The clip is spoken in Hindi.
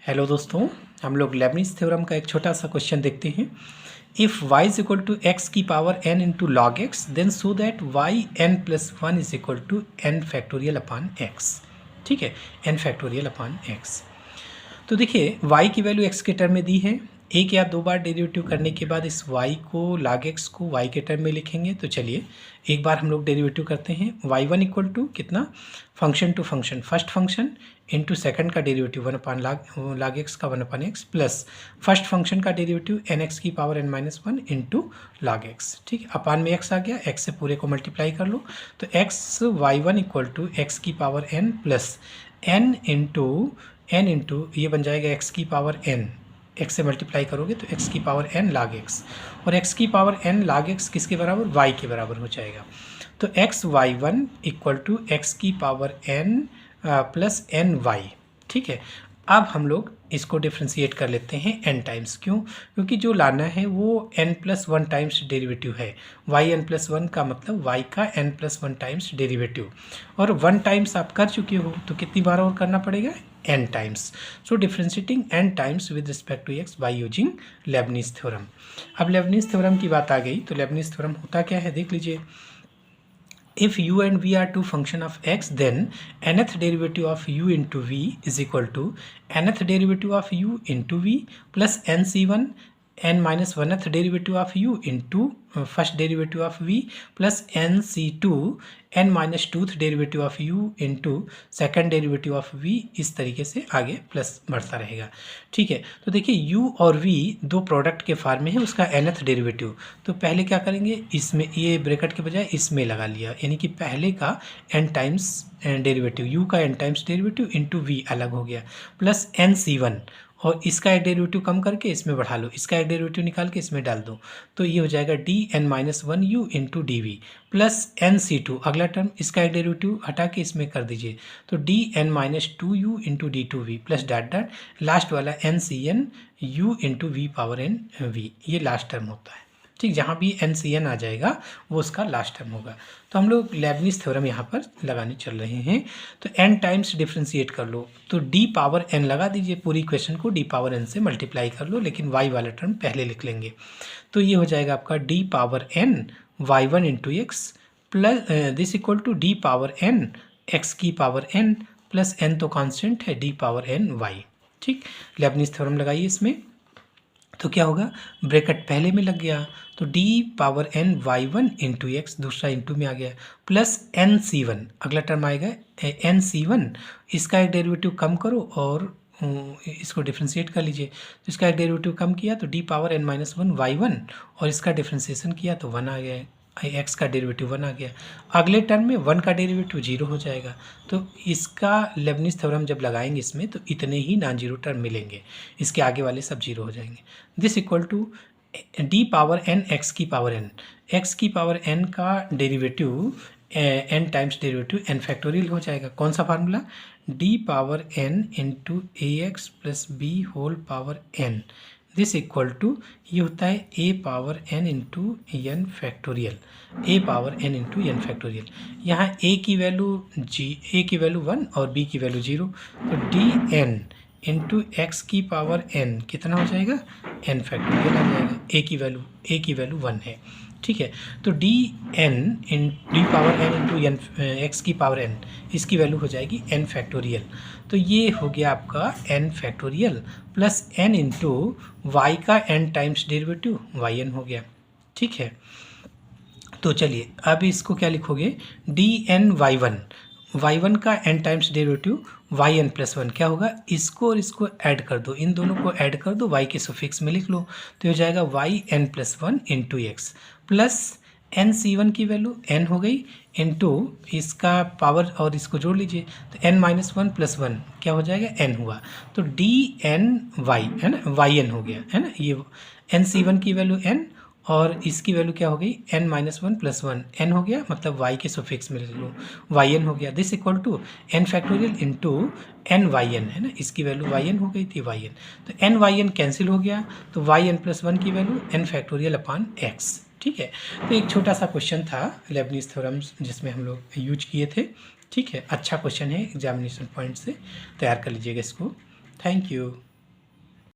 हेलो दोस्तों, हम लोग लेबनिज़ थ्योरम का एक छोटा सा क्वेश्चन देखते हैं। If y is equal to x की power n into log x then so that y n plus one is equal to n factorial upon x। ठीक है, n फैक्टोरियल अपॉन x। तो देखिए y की वैल्यू x के टर्म में दी है। एक या दो बार डेरिवेटिव करने के बाद इस y को log x को y के टर्म में लिखेंगे। तो चलिए एक बार हम लोग डेरिवेटिव करते हैं। y1 इक्वल टू कितना, function to function, first function into second का derivative one upon log x का one upon x plus first function का डेरिवेटिव nx की power n minus one into log x। ठीक है, अपान में x आ गया, x से पूरे को मल्टीप्लाई कर लो तो x y1 equal to x की power n plus n into ये बन जाएगा x की पावर n, x से मल्टीप्लाई करोगे तो x की पावर n log x, और x की पावर n log x किसके बराबर, y के बराबर हो जाएगा। तो x y1 equal to x की power n plus n y. ठीक है, अब हम लोग इसको डिफ्रेंशिएट कर लेते हैं n टाइम्स। क्यों? क्योंकि जो लाना है वो n plus one times derivative है। y n प्लस वन का मतलब y का n plus one times derivative, और वन टाइम्स आप कर चुके हो तो कितनी बार और करना पड़ेगा, n times. So differentiating n times with respect to x by using Leibniz theorem. अब लेबनिज़ थ्योरम की बात आ गई तो लेबनिज़ थ्योरम होता क्या है, देख लीजिए। If u and v are two function of x, then nth derivative of u into v is equal to nth derivative of u into v plus nc1 n minus 1th derivative of u into first derivative of v plus nc2 n minus 2th derivative of u into second derivative of v। इस तरीके से आगे प्लस बढ़ता रहेगा। ठीक है, तो देखिए u और v दो प्रोडक्ट के फॉर्म में है, उसका nth डेरिवेटिव। तो पहले क्या करेंगे, इसमें ये ब्रैकेट के बजाय इसमें लगा लिया, यानी कि पहले का n टाइम्स डेरिवेटिव, u का n times derivative into v अलग हो गया, प्लस nc1, और इसका एक डेरिवेटिव कम करके इसमें बढ़ा लो, इसका एक डेरिवेटिव निकाल के इसमें डाल दो, तो ये हो जाएगा D N minus one U into D V plus N C two. अगला टर्म इसका एक डेरिवेटिव हटा के इसमें कर दीजिए, तो D N minus two U into D two V plus dot dot last वाला N C N U into V power N V, ये लास्ट टर्म होता है। ठीक, जहाँ भी एन सी एन आ जाएगा वो उसका लास्ट टर्म होगा। तो हम लोग लेबनिज़ थ्योरम यहाँ पर लगाने चल रहे हैं। तो n टाइम्स डिफ्रेंशिएट कर लो, तो d पावर n लगा दीजिए, पूरी इक्वेशन को d पावर n से मल्टीप्लाई कर लो, लेकिन y वाला टर्म पहले लिख लेंगे। तो ये हो जाएगा आपका d power n y1 into X plus this equal to d power n x की पावर n प्लस n तो कांस्टेंट है, d पावर n y। ठीक, लेबनिज़ थ्योरम लगाइए इसमें, तो क्या होगा, ब्रैकेट पहले में लग गया, तो d power n y1 into x, दूसरा इंटू में आ गया, प्लस एन सी वन, अगला टर्म आएगा एन सी वन, इसका एक डेरिवेटिव कम करो और इसको डिफ्रेंशिएट कर लीजिए। तो इसका एक डेरिवेटिव कम किया तो d power n minus one y1, और इसका डिफ्रेंशिएशन किया तो वन आ गया, एक्स का डेरिवेटिव वन आ गया। अगले टर्म में वन का डेरिवेटिव जीरो हो जाएगा। तो इसका लेबनिज़ थ्योरम जब लगाएंगे इसमें तो इतने ही नॉन जीरो टर्म मिलेंगे, इसके आगे वाले सब जीरो हो जाएंगे। This equal to D power N X की पावर एन, एक्स की पावर एन का derivative N times derivative N factorial हो जाएगा। कौन सा formula, D power N into A X plus B whole power N, this equal to ये होता है A power N into N factorial, A power N into N factorial. यहाँ ए की वैल्यू वन और बी की वैल्यू जीरो, तो डी एन इंटू एक्स की पावर एन कितना हो जाएगा, एन फैक्टोरियल आ जाएगा। ए की वैल्यू वन है। ठीक है, तो D N in D power N into N X की पावर एन, इसकी वैल्यू हो जाएगी एन फैक्टोरियल। तो ये हो गया आपका N factorial plus N into Y का N times derivative Y N हो गया। ठीक है, तो चलिए अब इसको क्या लिखोगे, डी एन वाई वन का N times derivative Y N plus one, क्या होगा, इसको और इसको ऐड कर दो, इन दोनों को ऐड कर दो, वाई के सुफिक्स में लिख लो, तो हो जाएगा Y N plus one into X plus N C one की वैल्यू एन हो गई इंटू इसका पावर और इसको जोड़ लीजिए, तो N minus one plus one क्या हो जाएगा, एन हुआ, तो डी एन वाई है ना, वाई एन हो गया है ना, ये एन सी वन की वैल्यू एन और इसकी वैल्यू क्या हो गई, N minus one plus one, N हो गया, मतलब वाई के सुफिक्स में लिख लो, वाई एन हो गया। This equal to N factorial into N Y N है ना, इसकी वैल्यू वाई एन हो गई थी, वाई एन, तो एन वाई एन कैंसिल हो गया, तो वाई एन प्लस वन की value N factorial upon X. ठीक है, तो एक छोटा सा क्वेश्चन था लेबनिज़ थ्योरम जिसमें हम लोग यूज किए थे। ठीक है, अच्छा क्वेश्चन है, एग्जामिनेशन पॉइंट से तैयार कर लीजिएगा इसको। Thank you.